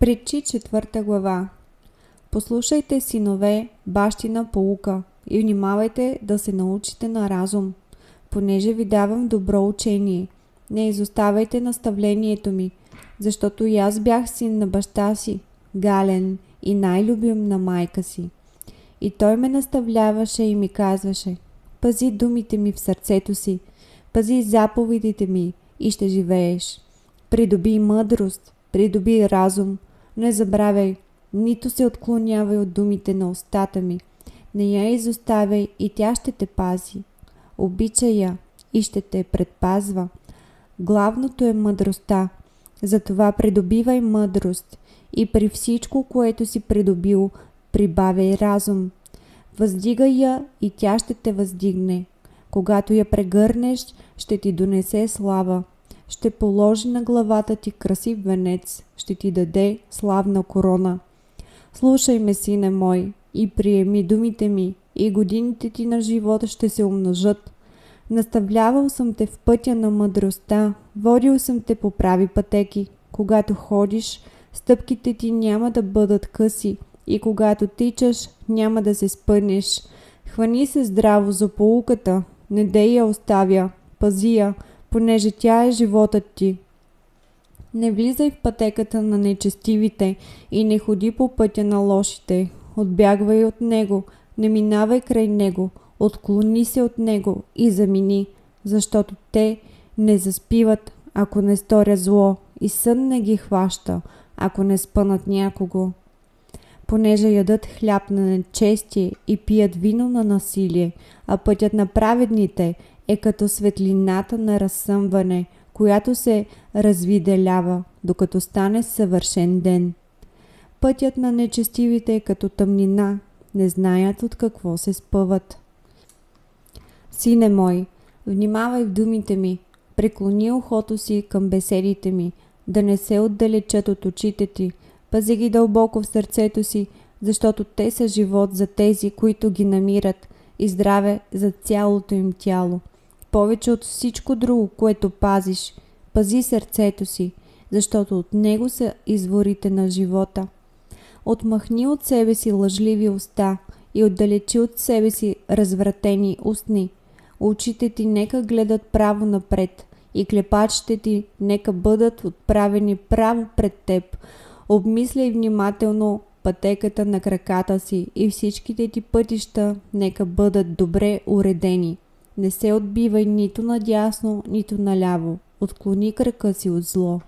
Притчи 4 глава. Послушайте, синове, бащина поука и внимавайте да се научите на разум, понеже ви давам добро учение. Не изоставайте наставлението ми, защото и аз бях син на баща си, гален и най-любим на майка си. И той ме наставляваше и ми казваше: пази думите ми в сърцето си, пази заповедите ми и ще живееш. Придоби мъдрост, придоби разум, не забравяй, нито се отклонявай от думите на устата ми. Не я изоставяй и тя ще те пази. Обичай я и ще те предпазва. Главното е мъдростта, затова придобивай мъдрост и при всичко, което си придобил, прибавяй разум. Въздигай я и тя ще те въздигне. Когато я прегърнеш, ще ти донесе слава. Ще положи на главата ти красив венец, ще ти даде славна корона. Слушай ме, сине мой, и приеми думите ми, и годините ти на живота ще се умножат. Наставлявал съм те в пътя на мъдростта, водил съм те по прави пътеки. Когато ходиш, стъпките ти няма да бъдат къси, и когато тичаш, няма да се спънеш. Хвани се здраво за поуката, не дей я оставя, пази я, понеже тя е животът ти. Не влизай в пътеката на нечестивите и не ходи по пътя на лошите. Отбягвай от него, не минавай край него, отклони се от него и замини, защото те не заспиват, ако не сторят зло, и сън не ги хваща, ако не спънат някого. Понеже ядат хляб на нечестие и пият вино на насилие, а пътят на праведните е като светлината на разсъмване, която се развиделява, докато стане съвършен ден. Пътят на нечестивите е като тъмнина, не знаят от какво се спъват. Сине мой, внимавай в думите ми, преклони ухото си към беседите ми, да не се отдалечат от очите ти, пази ги дълбоко в сърцето си, защото те са живот за тези, които ги намират, и здраве за цялото им тяло. Повече от всичко друго, което пазиш, пази сърцето си, защото от него са изворите на живота. Отмахни от себе си лъжливи уста и отдалечи от себе си развратени устни. Очите ти нека гледат право напред и клепачите ти нека бъдат отправени право пред теб. Обмисляй внимателно пътеката на краката си и всичките ти пътища нека бъдат добре уредени. Не се отбивай нито надясно, нито наляво. Отклони крака си от зло.